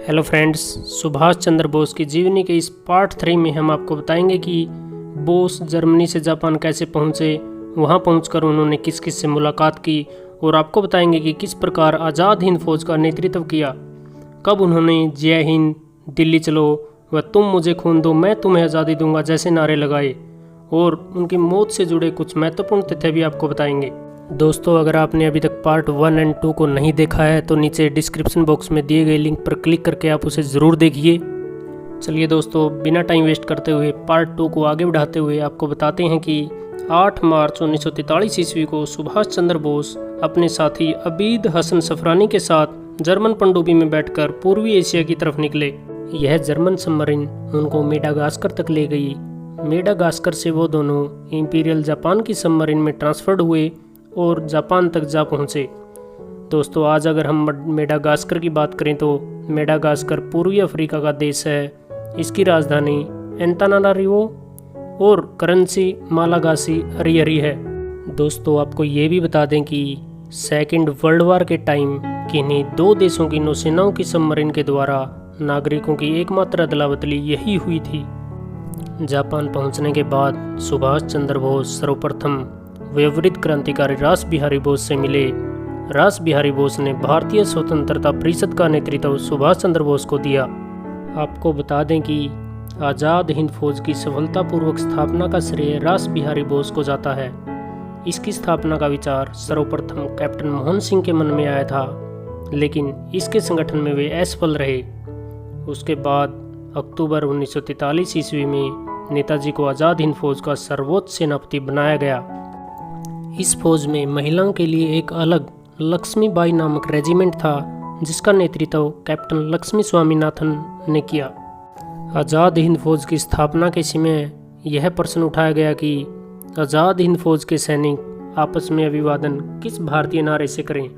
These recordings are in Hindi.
हेलो फ्रेंड्स, सुभाष चंद्र बोस की जीवनी के इस पार्ट 3 में हम आपको बताएंगे कि बोस जर्मनी से जापान कैसे पहुंचे, वहां पहुंचकर उन्होंने किस किस से मुलाकात की और आपको बताएंगे कि किस प्रकार आज़ाद हिंद फौज का नेतृत्व किया, कब उन्होंने जय हिंद, दिल्ली चलो व तुम मुझे खून दो मैं तुम्हें आज़ादी दूंगा जैसे नारे लगाए और उनकी मौत से जुड़े कुछ महत्वपूर्ण तथ्य भी आपको बताएंगे। दोस्तों, अगर आपने अभी तक पार्ट 1 और 2 को नहीं देखा है तो नीचे डिस्क्रिप्शन बॉक्स में दिए गए लिंक पर क्लिक करके आप उसे ज़रूर देखिए। चलिए दोस्तों, बिना टाइम वेस्ट करते हुए पार्ट 2 को आगे बढ़ाते हुए आपको बताते हैं कि 8 मार्च 1943 ईस्वी को सुभाष चंद्र बोस अपने साथी अबीद हसन सफरानी के साथ जर्मन पनडुब्बी में बैठकर पूर्वी एशिया की तरफ निकले। यह जर्मन सबमरीन उनको मेडागास्कर तक ले गई। मेडागास्कर से वो दोनों इंपीरियल जापान की सबमरीन में ट्रांसफर्ड हुए और जापान तक जा पहुँचे। दोस्तों, आज अगर हम मेडागास्कर की बात करें तो मेडागास्कर पूर्वी अफ्रीका का देश है। इसकी राजधानी एंतानानारिवो और करेंसी मालागासी अरियरी है। दोस्तों, आपको ये भी बता दें कि सेकेंड वर्ल्ड वार के टाइम किन्हीं दो देशों की नौसेनाओं की सबमरीन के द्वारा नागरिकों की एकमात्र अदला बदली यही हुई थी। जापान पहुंचने के बाद सुभाष चंद्र बोस सर्वप्रथम वयोवृद्ध क्रांतिकारी रास बिहारी बोस से मिले। रास बिहारी बोस ने भारतीय स्वतंत्रता परिषद का नेतृत्व सुभाष चंद्र बोस को दिया। आपको बता दें कि आज़ाद हिंद फौज की सफलतापूर्वक स्थापना का श्रेय रास बिहारी बोस को जाता है। इसकी स्थापना का विचार सर्वप्रथम कैप्टन मोहन सिंह के मन में आया था, लेकिन इसके संगठन में वे असफल रहे। उसके बाद अक्टूबर 1943 ईस्वी में नेताजी को आज़ाद हिंद फौज का सर्वोच्च सेनापति बनाया गया। इस फौज में महिलाओं के लिए एक अलग लक्ष्मीबाई नामक रेजिमेंट था, जिसका नेतृत्व कैप्टन लक्ष्मी स्वामीनाथन ने किया। आज़ाद हिंद फौज की स्थापना के समय यह प्रश्न उठाया गया कि आज़ाद हिंद फौज के सैनिक आपस में अभिवादन किस भारतीय नारे से करें।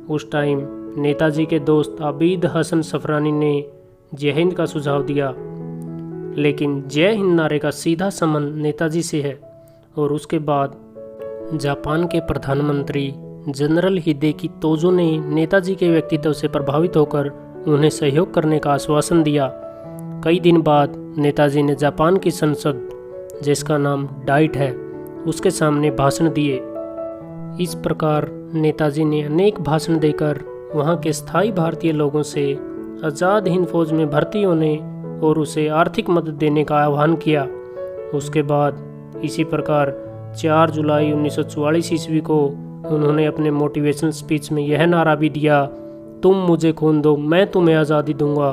उस टाइम नेताजी के दोस्त अबीद हसन सफरानी ने जय हिंद का सुझाव दिया, लेकिन जय हिंद नारे का सीधा संबंध नेताजी से है। और उसके बाद जापान के प्रधानमंत्री जनरल हिदेकी तोजो ने नेताजी के व्यक्तित्व से प्रभावित होकर उन्हें सहयोग करने का आश्वासन दिया। कई दिन बाद नेताजी ने जापान की संसद, जिसका नाम डाइट है, उसके सामने भाषण दिए। इस प्रकार नेताजी ने अनेक भाषण देकर वहां के स्थायी भारतीय लोगों से आज़ाद हिंद फौज में भर्ती होने और उसे आर्थिक मदद देने का आह्वान किया। उसके बाद इसी प्रकार 4 जुलाई 1944 ईस्वी को उन्होंने अपने मोटिवेशन स्पीच में यह नारा भी दिया, तुम मुझे खून दो मैं तुम्हें आज़ादी दूंगा।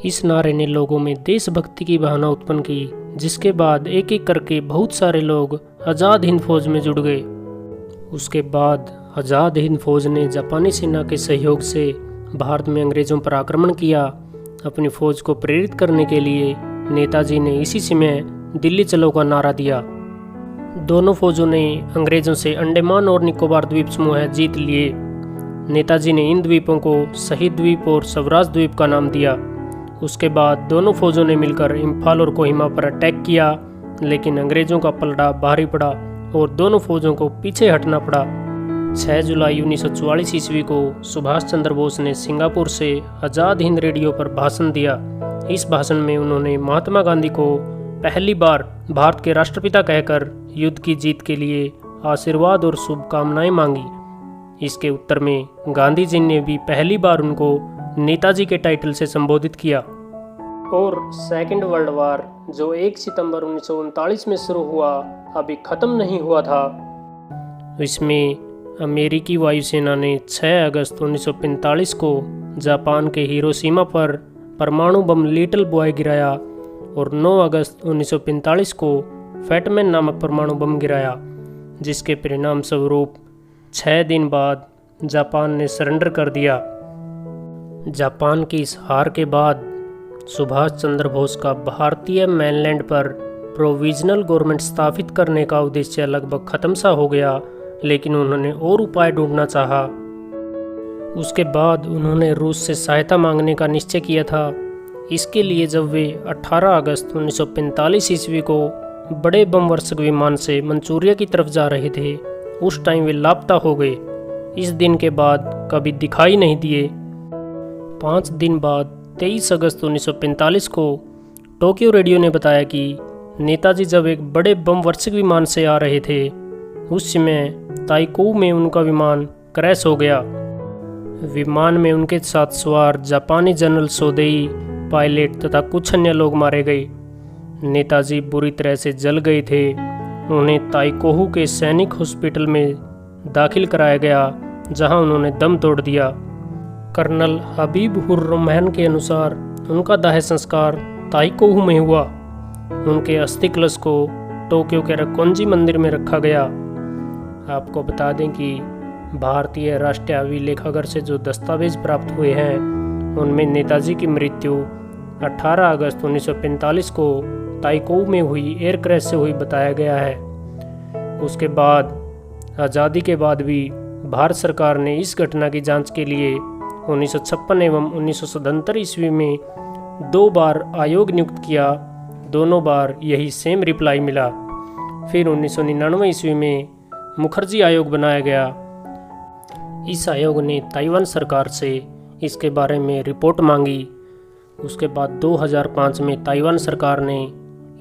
इस नारे ने लोगों में देशभक्ति की भावना उत्पन्न की, जिसके बाद एक एक करके बहुत सारे लोग आज़ाद हिंद फौज में जुड़ गए। उसके बाद आज़ाद हिंद फौज ने जापानी सेना के सहयोग से भारत में अंग्रेज़ों पर आक्रमण किया। अपनी फौज को प्रेरित करने के लिए नेताजी ने इसी समय दिल्ली चलो का नारा दिया। दोनों फौजों ने अंग्रेज़ों से अंडमान और निकोबार द्वीप समूह जीत लिए। नेताजी ने इन द्वीपों को शहीद द्वीप और स्वराज द्वीप का नाम दिया। उसके बाद दोनों फौजों ने मिलकर इम्फाल और कोहिमा पर अटैक किया, लेकिन अंग्रेज़ों का पलड़ा भारी पड़ा और दोनों फौजों को पीछे हटना पड़ा। 6 जुलाई 1944 ईस्वी को सुभाष चंद्र बोस ने सिंगापुर से आज़ाद हिंद रेडियो पर भाषण दिया। इस भाषण में उन्होंने महात्मा गांधी को पहली बार भारत के राष्ट्रपिता कहकर युद्ध की जीत के लिए आशीर्वाद और शुभकामनाएं मांगी। इसके उत्तर में गांधी जी ने भी पहली बार उनको नेताजी के टाइटल से संबोधित किया। और सेकेंड वर्ल्ड वार जो 1 सितंबर 1939 में शुरू हुआ, अभी ख़त्म नहीं हुआ था। इसमें अमेरिकी वायुसेना ने 6 अगस्त 1945 को जापान के हिरोशिमा पर परमाणु बम लिटिल बॉय गिराया और 9 अगस्त 1945 को फैटमैन नामक परमाणु बम गिराया, जिसके परिणाम स्वरूप 6 दिन बाद जापान ने सरेंडर कर दिया। जापान की इस हार के बाद सुभाष चंद्र बोस का भारतीय मेनलैंड पर प्रोविजनल गवर्नमेंट स्थापित करने का उद्देश्य लगभग खत्म सा हो गया, लेकिन उन्होंने और उपाय ढूंढना चाहा। उसके बाद उन्होंने रूस से सहायता मांगने का निश्चय किया था। इसके लिए जब वे 18 अगस्त 1945 ईस्वी को बड़े बम वर्षक विमान से मंचूरिया की तरफ जा रहे थे, उस टाइम वे लापता हो गए। इस दिन के बाद कभी दिखाई नहीं दिए। 5 दिन बाद 23 अगस्त 1945 को टोक्यो रेडियो ने बताया कि नेताजी जब एक बड़े बम वर्षिक विमान से आ रहे थे, उस समय ताइकोऊ में उनका विमान क्रैश हो गया। विमान में उनके साथ सवार जापानी जनरल सोदेई, पायलट तथा कुछ अन्य लोग मारे गए। नेताजी बुरी तरह से जल गए थे। उन्हें ताइकोहू के सैनिक हॉस्पिटल में दाखिल कराया गया, जहां उन्होंने दम तोड़ दिया। कर्नल हबीब उर रहमान के अनुसार उनका दाह संस्कार ताइकोहू में हुआ। उनके अस्थि कलश को टोक्यो के रक्कोंजी मंदिर में रखा गया। आपको बता दें कि भारतीय राष्ट्रीय अभिलेखागार से जो दस्तावेज प्राप्त हुए हैं, उनमें नेताजी की मृत्यु 18 अगस्त 1945 को ताइकोऊ में हुई एयर क्रैश से हुई बताया गया है। उसके बाद आज़ादी के बाद भी भारत सरकार ने इस घटना की जांच के लिए 1956 एवं 1977 ईस्वी में 2 बार आयोग नियुक्त किया। दोनों बार यही सेम रिप्लाई मिला। फिर 1999 ईस्वी में मुखर्जी आयोग बनाया गया। इस आयोग ने ताइवान सरकार से इसके बारे में रिपोर्ट मांगी। उसके बाद 2005 में ताइवान सरकार ने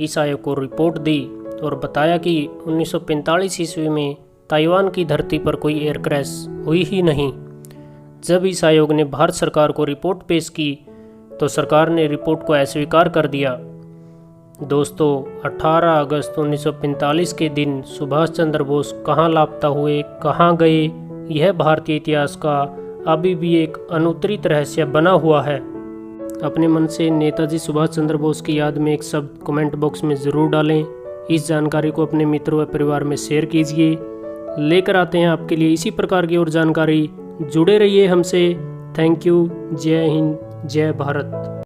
इस आयोग को रिपोर्ट दी और बताया कि 1945 ईस्वी में ताइवान की धरती पर कोई एयर क्रैश हुई ही नहीं। जब इस आयोग ने भारत सरकार को रिपोर्ट पेश की तो सरकार ने रिपोर्ट को अस्वीकार कर दिया। दोस्तों, 18 अगस्त 1945 के दिन सुभाष चंद्र बोस कहाँ लापता हुए, कहाँ गए, यह भारतीय इतिहास का अभी भी एक अनुत्तरित रहस्य बना हुआ है। अपने मन से नेताजी सुभाष चंद्र बोस की याद में एक शब्द कमेंट बॉक्स में ज़रूर डालें। इस जानकारी को अपने मित्रों व परिवार में शेयर कीजिए। लेकर आते हैं आपके लिए इसी प्रकार की और जानकारी। जुड़े रहिए हमसे। Thank you. जय हिंद, जय भारत।